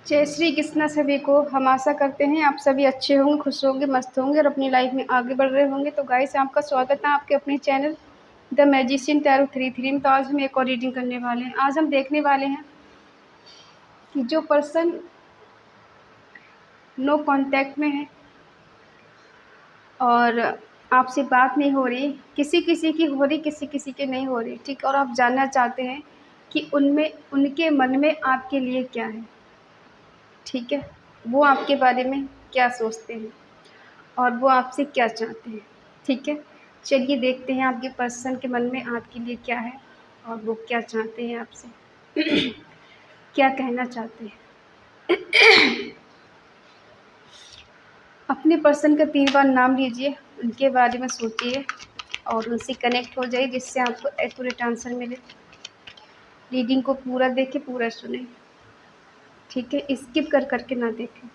जय श्री कृष्णा सभी को। हम आशा करते हैं आप सभी अच्छे होंगे, खुश होंगे, मस्त होंगे और अपनी लाइफ में आगे बढ़ रहे होंगे। तो गाइस, आपका स्वागत है आपके अपने चैनल द मैजिशियन टैरो 33 में। तो आज हम एक और रीडिंग करने वाले हैं। आज हम देखने वाले हैं कि जो पर्सन नो कांटेक्ट में है और आपसे बात नहीं हो रही, किसी किसी की हो रही, किसी किसी की नहीं हो रही, ठीक। और आप जानना चाहते हैं कि उनमें, उनके मन में आपके लिए क्या है, ठीक है। वो आपके बारे में क्या सोचते हैं और वो आपसे क्या चाहते हैं, ठीक है। चलिए देखते हैं आपके पर्सन के मन में आपके लिए क्या है और वो क्या चाहते हैं आपसे क्या कहना चाहते हैं। अपने पर्सन का 3 बार नाम लीजिए, उनके बारे में सोचिए और उनसे कनेक्ट हो जाइए, जिससे आपको एक्यूरेट आंसर मिले। रीडिंग को पूरा देखें, पूरा सुने, ठीक है। स्किप कर करके ना देखें।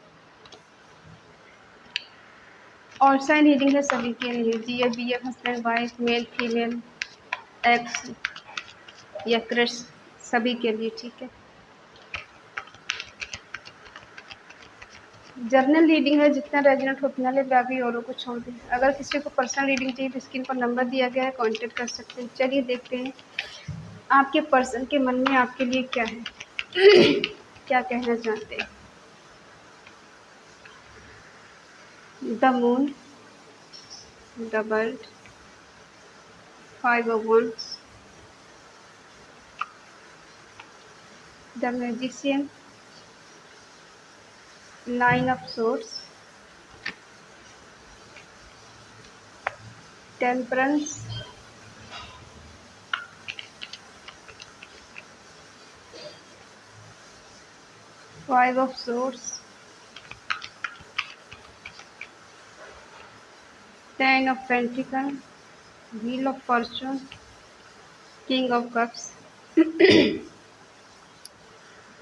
और साइन रीडिंग है सभी के लिए, GF BF, husband wife, male female, x या क्रश, सभी के लिए, ठीक है। जर्नल रीडिंग है, जितना रेजोनेट उतना ले, बाकी औरों को छोड़ दें। अगर किसी को पर्सनल रीडिंग चाहिए तो स्क्रीन पर नंबर दिया गया है, कांटेक्ट कर सकते हैं। चलिए देखते हैं आपके पर्सन के मन में आपके लिए क्या है क्या कहना चाहते हैं। The moon, the world, 5 of wands, the magician, 9 of swords, temperance, 5 of swords, 10 of pentacle, wheel of Fortune, king of cups.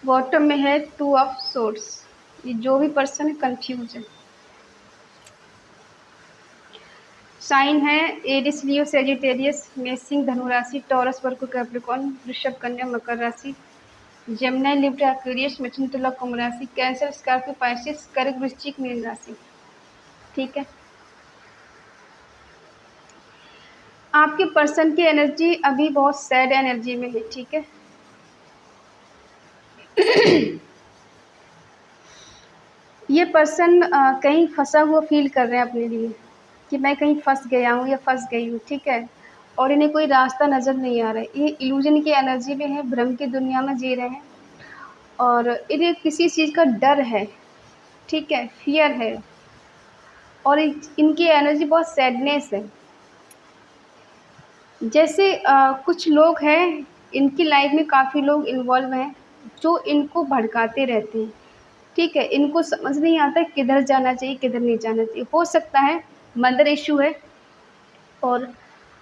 Bottom में है 2 ऑफ सोर्स। ये जो भी पर्सन कंफ्यूज है। साइन है एरिस, लियो, सेजिटेरियस, मेषिंग, धनु राशि, टॉरस, वर्गो, कैप्रिकॉर्न, वृषभ, कन्या, मकर राशि, जेमिनी, लिब्रा, एक्वेरियस, मिथुन, तुला, कुंभ राशि, कैंसर, स्कॉर्पियो, पाइसेस, कर्क, वृश्चिक, मीन राशि, ठीक है। आपके पर्सन की एनर्जी अभी बहुत सैड एनर्जी में है, ठीक है। ये पर्सन कहीं फंसा हुआ फील कर रहे हैं अपने लिए, कि मैं कहीं फंस गया हूँ या फंस गई हूँ, ठीक है। और इन्हें कोई रास्ता नज़र नहीं आ रहा है। ये इल्यूजन की एनर्जी में है, भ्रम की दुनिया में जी रहे हैं और इन्हें किसी चीज़ का डर है, ठीक है, फियर है। और इनकी एनर्जी बहुत सैडनेस है। जैसे कुछ लोग हैं, इनकी लाइफ में काफ़ी लोग इन्वॉल्व हैं जो इनको भड़काते रहते हैं, ठीक है। इनको समझ नहीं आता किधर जाना चाहिए, किधर नहीं जाना चाहिए। हो सकता है मंदिर इशू है और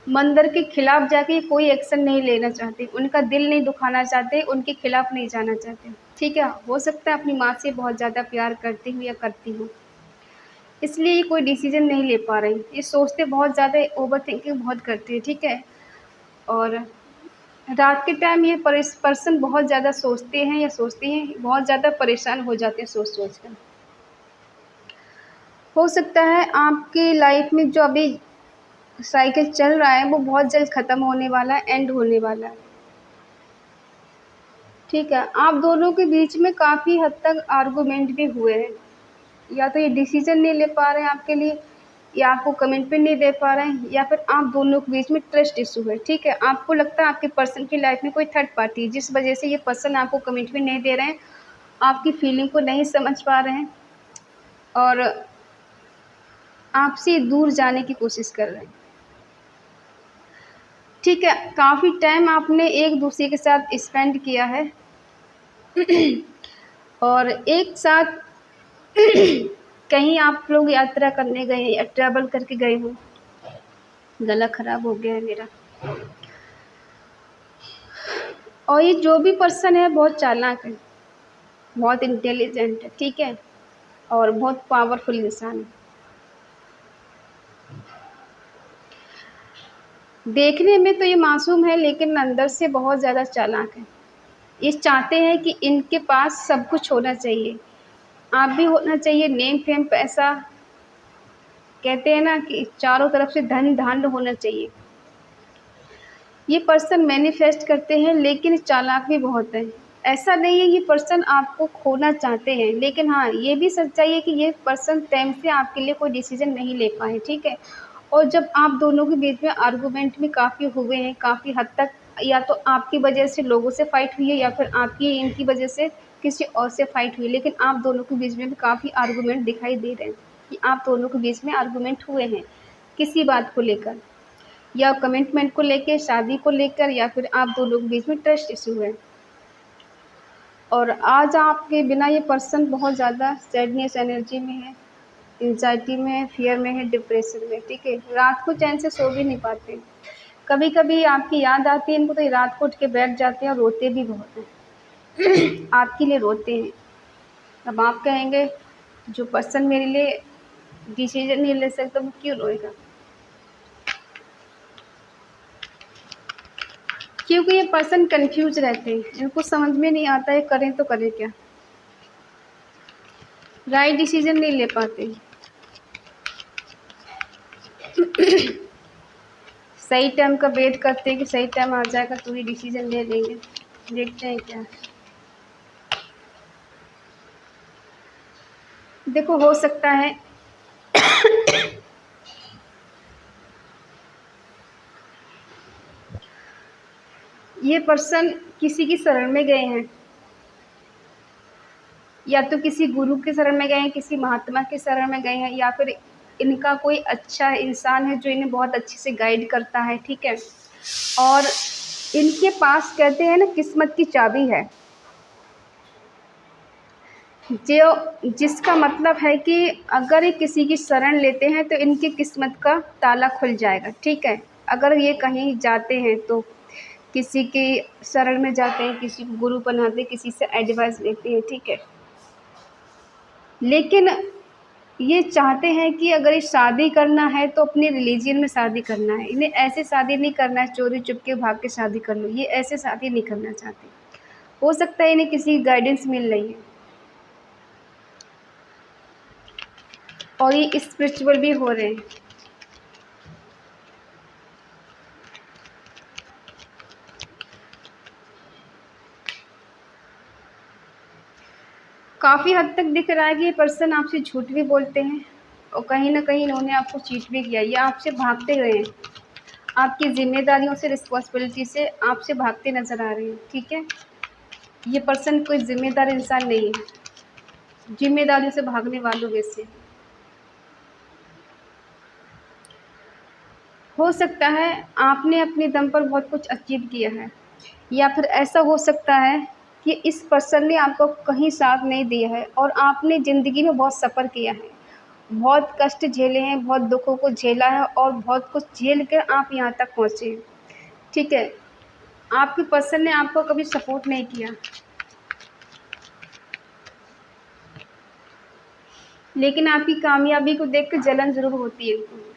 मंदिर के खिलाफ जाके कोई एक्शन नहीं लेना चाहते, उनका दिल नहीं दुखाना चाहते, उनके खिलाफ नहीं जाना चाहते, ठीक है। हो सकता है अपनी माँ से बहुत ज़्यादा प्यार करती हूँ या करती हूँ, इसलिए ये कोई डिसीजन नहीं ले पा रही। ये सोचते बहुत ज़्यादा, ओवर थिंकिंग बहुत करते हैं, ठीक है। और रात के टाइम ये पर्सन बहुत ज़्यादा सोचते हैं या सोचती हैं, बहुत ज़्यादा परेशान हो जाते हैं सोच सोच कर। हो सकता है आपकी लाइफ में जो अभी साइकिल चल रहा है वो बहुत जल्द ख़त्म होने वाला है, एंड होने वाला है, ठीक है। आप दोनों के बीच में काफ़ी हद तक आर्गूमेंट भी हुए हैं। या तो ये डिसीजन नहीं ले पा रहे हैं आपके लिए, या आपको कमिटमेंट नहीं दे पा रहे हैं, या फिर आप दोनों के बीच में ट्रस्ट इशू है, ठीक है। आपको लगता है आपके पर्सन की लाइफ में कोई थर्ड पार्टी है, जिस वजह से ये पर्सन आपको कमिटमेंट नहीं दे रहे हैं, आपकी फीलिंग को नहीं समझ पा रहे हैं और आपसे दूर जाने की कोशिश कर रहे हैं, ठीक है। काफ़ी टाइम आपने एक दूसरे के साथ स्पेंड किया है और एक साथ कहीं आप लोग यात्रा करने गए या ट्रैवल करके गए हो। गला खराब हो गया है मेरा। और ये जो भी पर्सन है बहुत चालाक है, बहुत इंटेलिजेंट है, ठीक है, और बहुत पावरफुल इंसान है। देखने में तो ये मासूम है लेकिन अंदर से बहुत ज़्यादा चालाक है। ये चाहते हैं कि इनके पास सब कुछ होना चाहिए, आप भी होना चाहिए, नेम फेम पैसा, कहते हैं ना कि चारों तरफ से धन धान्य होना चाहिए। ये पर्सन मैनिफेस्ट करते हैं लेकिन चालाक भी बहुत है। ऐसा नहीं है ये पर्सन आपको खोना चाहते हैं, लेकिन हाँ ये भी सच्चाई है कि ये पर्सन टाइम से आपके लिए कोई डिसीजन नहीं ले पाए, ठीक है। और जब आप दोनों के बीच में आर्गूमेंट भी काफ़ी हुए हैं, काफ़ी हद तक, या तो आपकी वजह से लोगों से फाइट हुई है या फिर आपकी इनकी वजह से किसी और से फाइट हुई, लेकिन आप दोनों के बीच में भी काफ़ी आर्गूमेंट दिखाई दे रहे हैं कि आप दोनों के बीच में आर्गूमेंट हुए हैं किसी बात को लेकर, या कमिटमेंट को लेकर, शादी को लेकर, या फिर आप दोनों के बीच में ट्रस्ट इशू है। और आज आपके बिना ये पर्सन बहुत ज़्यादा सैडनेस एनर्जी में है, एंजाइटी में है, फियर में है, डिप्रेशन में, ठीक है। रात को चैन से सो भी नहीं पाते, कभी कभी आपकी याद आती है इनको तो ये रात को उठ के बैठ जाते हैं और रोते भी बहुत हैं आपके लिए रोते हैं। अब आप कहेंगे जो पर्सन मेरे लिए डिसीजन नहीं ले सकता वो क्यों रोएगा, क्योंकि ये पर्सन कंफ्यूज रहते हैं, इनको समझ में नहीं आता है करें तो करें क्या, राइट डिसीजन नहीं ले पाते। सही टाइम का वेट करते हैं कि सही टाइम आ जाएगा तो ही डिसीजन ले लेंगे, देखते हैं क्या। देखो हो सकता है ये पर्सन किसी की शरण में गए हैं, या तो किसी गुरु के शरण में गए हैं, किसी महात्मा के शरण में गए हैं, या फिर इनका कोई अच्छा इंसान है जो इन्हें बहुत अच्छे से गाइड करता है, ठीक है। और इनके पास कहते हैं ना किस्मत की चाबी है, जो जिसका मतलब है कि अगर ये किसी की शरण लेते हैं तो इनकी किस्मत का ताला खुल जाएगा, ठीक है। अगर ये कहीं जाते हैं तो किसी की शरण में जाते हैं, किसी को गुरु बनाते हैं, किसी से एडवाइस लेते हैं, ठीक है। लेकिन ये चाहते हैं कि अगर ये शादी करना है तो अपने रिलीजन में शादी करना है, इन्हें ऐसे शादी नहीं करना है चोरी चुपके भाग के शादी कर लो, ये ऐसे शादी नहीं करना चाहते। हो सकता है इन्हें किसी की गाइडेंस मिल रही है और ये स्पिरिचुअल भी हो रहे हैं। काफ़ी हद तक दिख रहा है कि ये पर्सन आपसे झूठ भी बोलते हैं और कहीं ना कहीं इन्होंने आपको चीट भी किया, ये आपसे भागते गए हैं, आपकी जिम्मेदारियों से, रिस्पॉन्सिबिलिटी से आपसे भागते नज़र आ रहे हैं, ठीक है। ये पर्सन कोई जिम्मेदार इंसान नहीं है, जिम्मेदारियों से भागने वालों में से। हो सकता है आपने अपने दम पर बहुत कुछ अचीव किया है, या फिर ऐसा हो सकता है कि इस पर्सन ने आपको कहीं साथ नहीं दिया है और आपने ज़िंदगी में बहुत सफ़र किया है, बहुत कष्ट झेले हैं, बहुत दुखों को झेला है और बहुत कुछ झेल कर आप यहाँ तक पहुँचे हैं, ठीक है। आपके पर्सन ने आपको कभी सपोर्ट नहीं किया, लेकिन आपकी कामयाबी को देख कर जलन ज़रूर होती है उनको।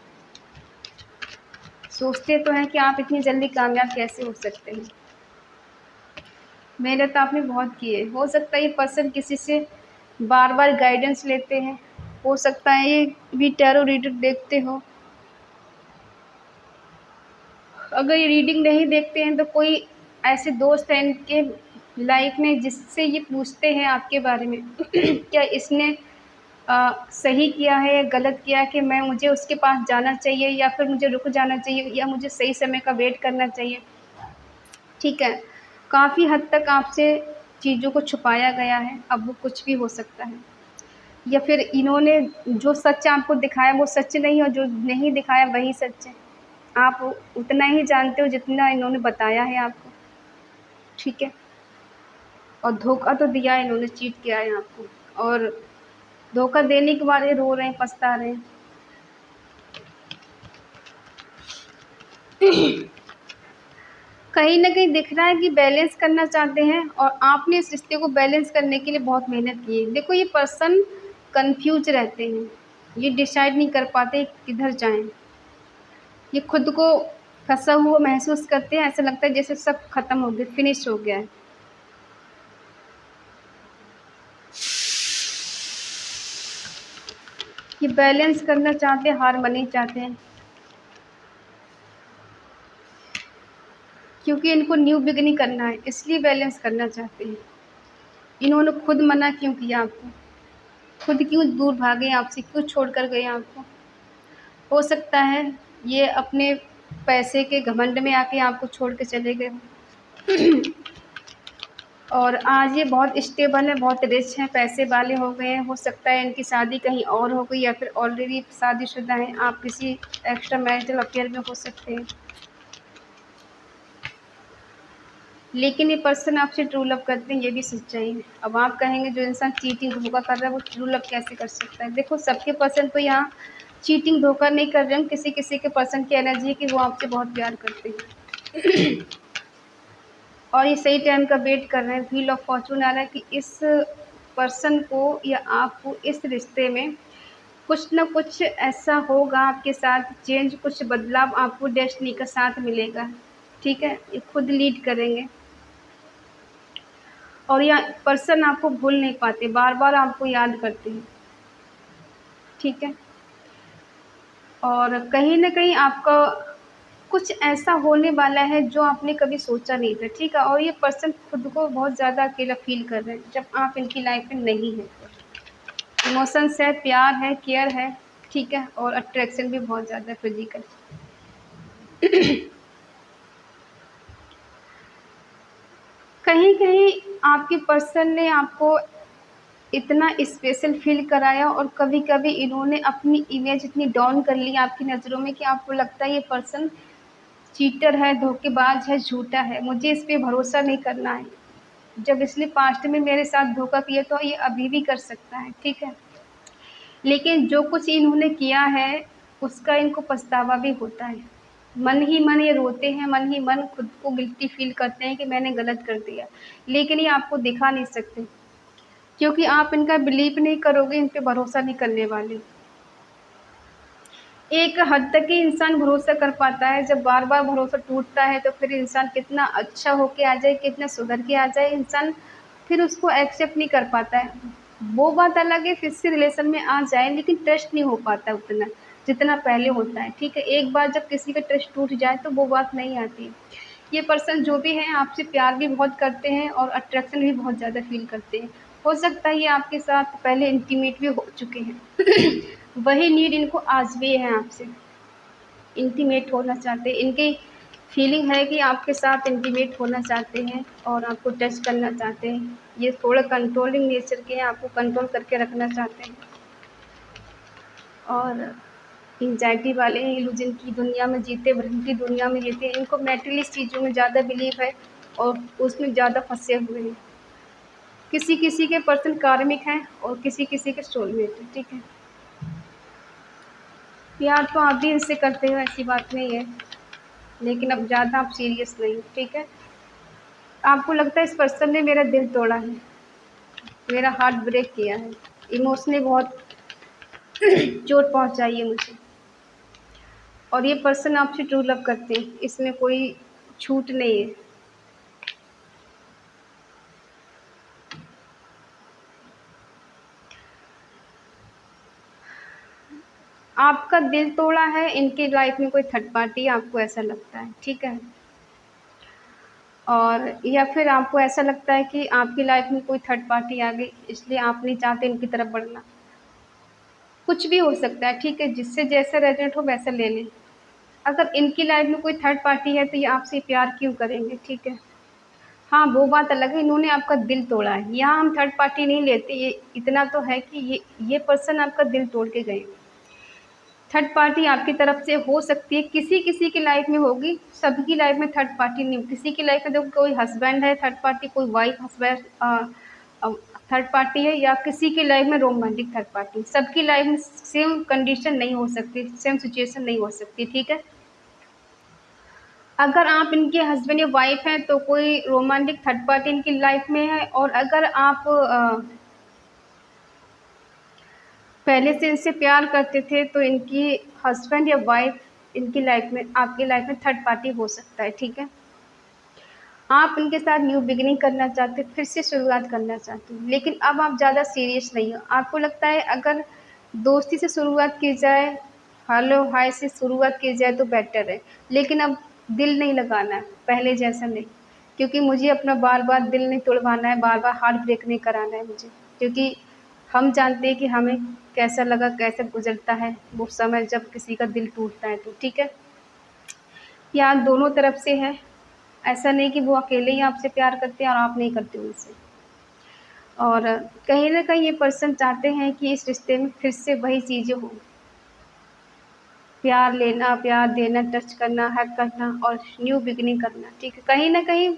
सोचते तो हैं कि आप इतनी जल्दी कामयाब कैसे हो सकते हैं, मेहनत आपने बहुत की है। हो सकता है ये पर्सन किसी से बार बार गाइडेंस लेते हैं, हो सकता है ये भी टैरो रीडिंग देखते हो। अगर ये रीडिंग नहीं देखते हैं तो कोई ऐसे दोस्त हैं इनके लाइफ में जिससे ये पूछते हैं आपके बारे में क्या इसने सही किया है या गलत किया है, कि मुझे उसके पास जाना चाहिए या फिर मुझे रुक जाना चाहिए या मुझे सही समय का वेट करना चाहिए, ठीक है। काफ़ी हद तक आपसे चीज़ों को छुपाया गया है, अब वो कुछ भी हो सकता है, या फिर इन्होंने जो सच आपको दिखाया वो सच नहीं और जो नहीं दिखाया वही सच है। आप उतना ही जानते हो जितना इन्होंने बताया है आपको, ठीक है। और धोखा तो दिया है इन्होंने, चीट किया है आपको, और धोखा देने के बाद ये रो रहे हैं, पछता रहे हैं। कहीं न कहीं दिख रहा है कि बैलेंस करना चाहते हैं और आपने इस रिश्ते को बैलेंस करने के लिए बहुत मेहनत की है। देखो ये पर्सन कन्फ्यूज़ रहते हैं, ये डिसाइड नहीं कर पाते किधर जाएँ। ये खुद को फँसा हुआ महसूस करते हैं, ऐसा लगता है जैसे सब ख़त्म हो गया, फिनिश हो गया है। ये बैलेंस करना चाहते हैं, हार्मनी चाहते हैं, क्योंकि इनको न्यू बिगिनिंग करना है, इसलिए बैलेंस करना चाहते हैं। इन्होंने खुद मना क्यों किया आपको? खुद क्यों दूर भागे आपसे, क्यों छोड़ कर गए आपको? हो सकता है ये अपने पैसे के घमंड में आके आपको छोड़ के चले गए हों। और आज ये बहुत स्टेबल है, बहुत रिच हैं, पैसे वाले हो गए हैं। हो सकता है इनकी शादी कहीं और हो गई, या फिर ऑलरेडी शादीशुदा हैं, आप किसी एक्स्ट्रा मैरिटल अफेयर में हो सकते हैं। लेकिन ये पर्सन आपसे ट्रू लव करते हैं, ये भी सच्चाई है। अब आप कहेंगे जो इंसान चीटिंग धोखा कर रहा है वो ट्रू लव कैसे कर सकता है? देखो, सबके पर्सन तो यहाँ चीटिंग धोखा नहीं कर रहे हैं, किसी किसी के पर्सन की एनर्जी है कि वो आपसे बहुत प्यार करते हैं। और ये सही टाइम का वेट कर रहे हैं। व्हील ऑफ फॉर्चून आ रहा है कि इस पर्सन को या आपको इस रिश्ते में कुछ ना कुछ ऐसा होगा आपके साथ, चेंज, कुछ बदलाव आपको डेस्टिनी का साथ मिलेगा। ठीक है, ये खुद लीड करेंगे। और यह पर्सन आपको भूल नहीं पाते, बार बार आपको याद करते हैं। ठीक है, और कहीं ना कहीं आपका कुछ ऐसा होने वाला है जो आपने कभी सोचा नहीं था। ठीक है, और ये पर्सन खुद को बहुत ज़्यादा अकेला फील कर रहे हैं जब आप इनकी लाइफ में नहीं है। इमोशंस है, प्यार है, केयर है। ठीक है, और अट्रैक्शन भी बहुत ज़्यादा फिजिकल। कहीं कहीं आपके पर्सन ने आपको इतना स्पेशल फील कराया, और कभी कभी इन्होंने अपनी इमेज इतनी डाउन कर ली आपकी नज़रों में कि आपको लगता है ये पर्सन चीटर है, धोखेबाज है, झूठा है, मुझे इस पे भरोसा नहीं करना है। जब इसने पास्ट में मेरे साथ धोखा किया तो ये अभी भी कर सकता है। ठीक है, लेकिन जो कुछ इन्होंने किया है उसका इनको पछतावा भी होता है। मन ही मन ये रोते हैं, मन ही मन खुद को गिल्टी फील करते हैं कि मैंने गलत कर दिया। लेकिन ये आपको दिखा नहीं सकते, क्योंकि आप इनका बिलीव नहीं करोगे, इन पे भरोसा नहीं करने वाले। एक हद तक ही इंसान भरोसा कर पाता है, जब बार बार भरोसा टूटता है तो फिर इंसान कितना अच्छा होके आ जाए, कितना सुधर के आ जाए, इंसान फिर उसको एक्सेप्ट नहीं कर पाता है। वो बात अलग है, फिर से रिलेशन में आ जाए, लेकिन ट्रस्ट नहीं हो पाता उतना जितना पहले होता है। ठीक है, एक बार जब किसी का ट्रस्ट टूट जाए तो वो बात नहीं आती। ये पर्सन जो भी हैं आपसे प्यार भी बहुत करते हैं और अट्रैक्शन भी बहुत ज़्यादा फील करते हैं। हो सकता है ये आपके साथ पहले इंटीमेट भी हो चुके हैं। वही नीड इनको आज भी है, आपसे इंटीमेट होना चाहते हैं। इनकी फीलिंग है कि आपके साथ इंटीमेट होना चाहते हैं और आपको टच करना चाहते हैं। ये थोड़ा कंट्रोलिंग नेचर के हैं, आपको कंट्रोल करके रखना चाहते हैं। और एंग्जाइटी वाले हैं, इल्यूजन की दुनिया में जीते, भ्रम की दुनिया में जीते। इनको मैटेरियलिस्ट चीज़ों में ज़्यादा बिलीव है और उसमें ज़्यादा फंसे हुए हैं। किसी किसी के पर्सन कार्मिक हैं और किसी किसी के सोलमेट हैं। ठीक है, प्यार तो आप भी इनसे करते हो, ऐसी बात नहीं है, लेकिन अब ज़्यादा आप सीरियस नहीं। ठीक है, आपको लगता है इस पर्सन ने मेरा दिल तोड़ा है, मेरा हार्ट ब्रेक किया है, इमोशनली बहुत चोट पहुंचाई है मुझे। और ये पर्सन आपसे ट्रू लव करते हैं, इसमें कोई छूट नहीं है। आपका दिल तोड़ा है, इनकी लाइफ में कोई थर्ड पार्टी है, आपको ऐसा लगता है। ठीक है, और या फिर आपको ऐसा लगता है कि आपकी लाइफ में कोई थर्ड पार्टी आ गई, इसलिए आप नहीं चाहते इनकी तरफ बढ़ना। कुछ भी हो सकता है। ठीक है, जिससे जैसा रेजोनेट हो वैसा ले लें। अगर इनकी लाइफ में कोई थर्ड पार्टी है तो ये आपसे प्यार क्यों करेंगे? ठीक है, हाँ, वो बात अलग है, इन्होंने आपका दिल तोड़ा है। यहाँ हम थर्ड पार्टी नहीं लेते, ये इतना तो है कि ये पर्सन आपका दिल तोड़ के गए। थर्ड पार्टी आपकी तरफ से हो सकती है, किसी किसी की लाइफ में होगी, सबकी लाइफ में थर्ड पार्टी नहीं। किसी की लाइफ में देखो, कोई हस्बैंड है थर्ड पार्टी, कोई वाइफ हस्बैंड थर्ड पार्टी है, या किसी की लाइफ में रोमांटिक थर्ड पार्टी। सबकी लाइफ में सेम कंडीशन नहीं हो सकती, सेम सिचुएशन नहीं हो सकती। ठीक है, अगर आप इनके हस्बैंड या वाइफ हैं तो कोई रोमांटिक थर्ड पार्टी इनकी लाइफ में है, और अगर आप पहले से इनसे प्यार करते थे तो इनकी हस्बैंड या वाइफ इनकी लाइफ में, आपकी लाइफ में थर्ड पार्टी हो सकता है। ठीक है, आप इनके साथ न्यू बिगिनिंग करना चाहते, फिर से शुरुआत करना चाहते हैं, लेकिन अब आप ज़्यादा सीरियस नहीं हो। आपको लगता है अगर दोस्ती से शुरुआत की जाए, हेलो हाय से शुरुआत की जाए तो बेटर है। लेकिन अब दिल नहीं लगाना है, पहले जैसा नहीं। क्योंकि मुझे अपना बार-बार दिल नहीं तोड़वाना है, बार-बार हार्ट ब्रेक नहीं कराना है मुझे। क्योंकि हम जानते हैं कि हमें कैसा लगा, कैसे गुज़रता है वो समय जब किसी का दिल टूटता है तो, ठीक है? प्यार दोनों तरफ से है, ऐसा नहीं कि वो अकेले ही आपसे प्यार करते हैं और आप नहीं करते उनसे। और कहीं न कहीं ये पर्सन चाहते हैं कि इस रिश्ते में फिर से वही चीज़ें हों। प्यार लेना, प्यार देना, टच करना, हग करना और न्यू बिगिनिंग करना, ठीक है? कहीं न कहीं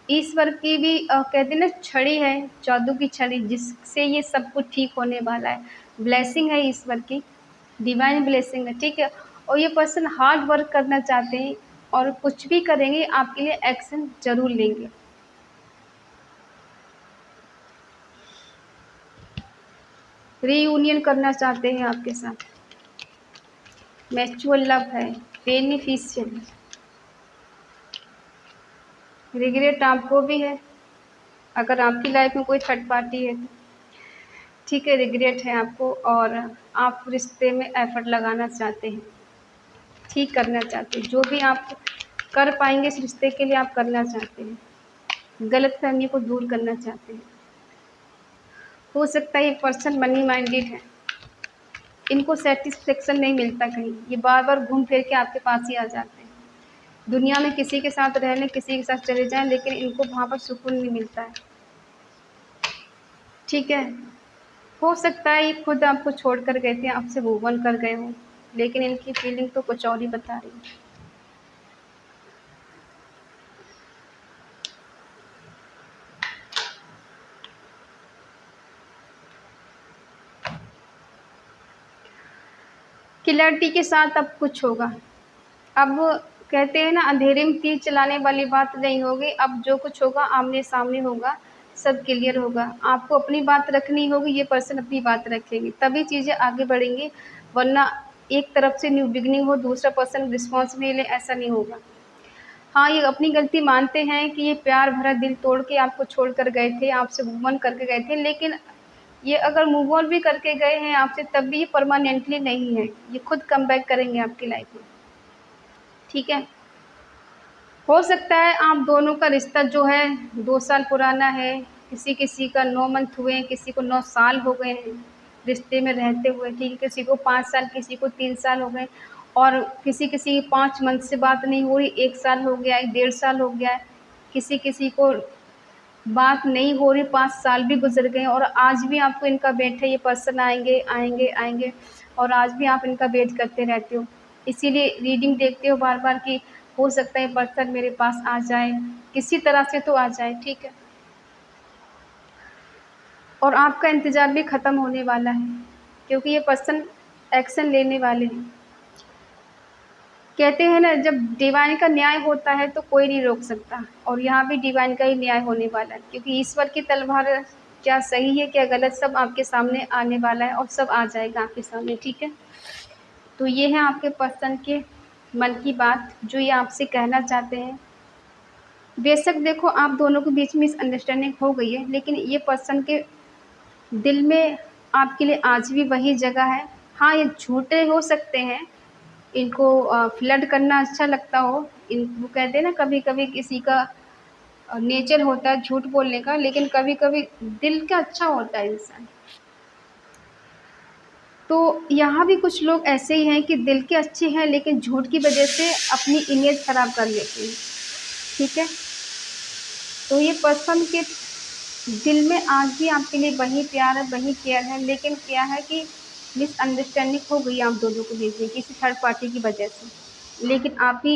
ईश्वर की भी कहते हैं ना छड़ी है, जादू की छड़ी जिससे ये सब कुछ ठीक होने वाला है। ब्लेसिंग है ईश्वर की, डिवाइन ब्लेसिंग है, ठीक है? और ये पर्सन हार्ड वर्क करना चाहते हैं और कुछ भी करेंगे आपके लिए एक्शन ज़रूर लेंगे। रीयूनियन करना चाहते हैं आपके साथ। म्यूचुअल लव है, बेनिफिशियल, रिग्रेट आपको भी है, अगर आपकी लाइफ में कोई थर्ड पार्टी है तो, ठीक है, रिग्रेट है आपको और आप रिश्ते में एफर्ट लगाना चाहते हैं, ठीक करना चाहते हैं, जो भी आप कर पाएँगे इस रिश्ते के लिए आप करना चाहते हैं, गलतफ़हमी को दूर करना चाहते हैं। हो सकता है ये पर्सन मनी माइंडेड है, इनको सैटिस्फैक्शन नहीं मिलता कहीं, ये बार-बार घूम फिर के आपके पास ही आ जाते हैं। दुनिया में किसी के साथ रह लें, किसी के साथ चले जाएँ, लेकिन इनको वहाँ पर सुकून नहीं मिलता है, ठीक है? हो सकता है ये खुद आपको छोड़ कर गए थे, आपसे मूव ऑन कर गए हों, लेकिन इनकी फीलिंग तो कुछ और ही बता रही है। क्लैरिटी के साथ अब कुछ होगा। अब कहते हैं ना अंधेरे में तीर चलाने वाली बात नहीं होगी, अब जो कुछ होगा आमने-सामने होगा, सब क्लियर होगा। आपको अपनी बात रखनी होगी, ये पर्सन अपनी बात रखेंगे, तभी चीज़ें आगे बढ़ेंगी, वरना एक तरफ से न्यू बिगिनिंग हो, दूसरा पर्सन रिस्पॉन्स नहीं ले, ऐसा नहीं होगा। हाँ, ये अपनी गलती मानते हैं कि ये प्यार भरा दिल तोड़ के आपको छोड़ कर गए थे, आपसे मूव ऑन करके गए थे, लेकिन ये अगर मूव ऑन भी करके गए हैं आपसे तब भी ये परमानेंटली नहीं है, ये खुद कमबैक करेंगे आपकी लाइफ में, ठीक है? हो सकता है आप दोनों का रिश्ता जो है 2 साल पुराना है, किसी-किसी का 9 मंथ हुए हैं, किसी को 9 साल हो गए हैं रिश्ते में रहते हुए, ठीक है? किसी को 5 साल, किसी को 3 साल हो गए और किसी-किसी 5 मंथ से बात नहीं हो रही, 1 साल हो गया है, 1.5 साल हो गया है, किसी-किसी को बात नहीं हो रही, 5 साल भी गुज़र गए और आज भी आपको इनका वेट है, ये पर्सन आएँगे, आएँगे, आएँगे और आज भी आप इनका वेट करते रहते हो। इसीलिए रीडिंग देखते हो बार-बार कि हो सकता है ये पर्सन मेरे पास आ जाए, किसी तरह से तो आ जाए, ठीक है? और आपका इंतज़ार भी ख़त्म होने वाला है, क्योंकि ये पर्सन एक्शन लेने वाले हैं। कहते हैं ना जब डिवाइन का न्याय होता है तो कोई नहीं रोक सकता और यहाँ भी डिवाइन का ही न्याय होने वाला है क्योंकि ईश्वर की तलवार क्या सही है क्या गलत सब आपके सामने आने वाला है और सब आ जाएगा आपके सामने, ठीक है? तो ये है आपके पर्सन के मन की बात जो ये आपसे कहना चाहते हैं। बेशक देखो आप दोनों के बीच मिसअंडरस्टैंडिंग हो गई है लेकिन ये पर्सन के दिल में आपके लिए आज भी वही जगह है। हाँ, ये झूठे हो सकते हैं, इनको फ्लर्ट करना अच्छा लगता हो, इन वो कहते हैं ना कभी-कभी किसी का नेचर होता है झूठ बोलने का, लेकिन कभी-कभी दिल का अच्छा होता है इंसान। तो यहाँ भी कुछ लोग ऐसे ही हैं कि दिल के अच्छे हैं लेकिन झूठ की वजह से अपनी इमेज खराब कर लेते हैं, ठीक है? तो ये पर्सन के दिल में आज भी आपके लिए वही प्यार है, वही केयर है, लेकिन क्या है कि मिसअंडरस्टैंडिंग हो गई आप दोनों के बीच में किसी थर्ड पार्टी की वजह से। लेकिन आप भी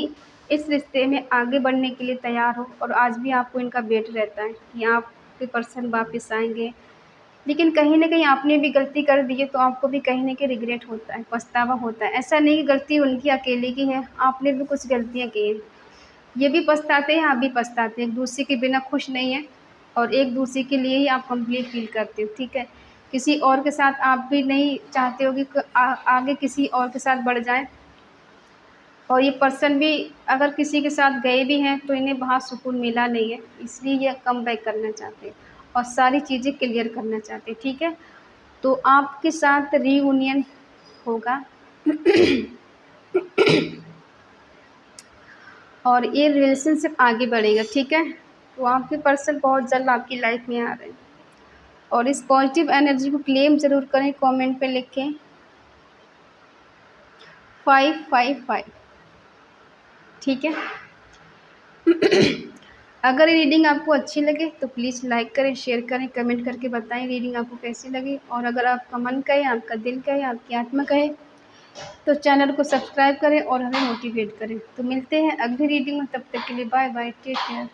इस रिश्ते में आगे बढ़ने के लिए तैयार हो और आज भी आपको इनका वेट रहता है कि आपके पर्सन वापस आएँगे। लेकिन कहीं न कहीं आपने भी गलती कर दी है तो आपको भी कहीं न कहीं रिग्रेट होता है, पछतावा होता है। ऐसा नहीं कि गलती उनकी अकेले की है, आपने भी कुछ गलतियाँ की हैं। ये भी पछताते हैं, आप भी पछताते हैं, एक-दूसरे के बिना खुश नहीं हैं और एक-दूसरे के लिए ही आप कंप्लीट फ़ील करते हो, ठीक है? किसी और के साथ आप भी नहीं चाहते हो कि आगे किसी और के साथ बढ़ जाएँ और ये पर्सन भी अगर किसी के साथ गए भी हैं, तो इन्हें वहाँ सुकून मिला नहीं है, इसलिए ये कमबैक करना चाहते हैं और सारी चीज़ें क्लियर करना चाहते हैं, ठीक है? तो आपके साथ रीयूनियन होगा और ये रिलेशनशिप आगे बढ़ेगा, ठीक है। तो आपके पर्सन बहुत जल्द आपकी लाइफ में आ रहे हैं और इस पॉजिटिव एनर्जी को क्लेम ज़रूर करें, कमेंट पे लिखें 555, ठीक है। अगर ये रीडिंग आपको अच्छी लगे तो प्लीज़ लाइक करें, शेयर करें, कमेंट करके बताएं रीडिंग आपको कैसी लगी। और अगर आपका मन कहे, आपका दिल कहे, आपकी आत्मा कहे तो चैनल को सब्सक्राइब करें और हमें मोटिवेट करें। तो मिलते हैं अगली रीडिंग में, तब तक के लिए बाय बाय, टेक केयर।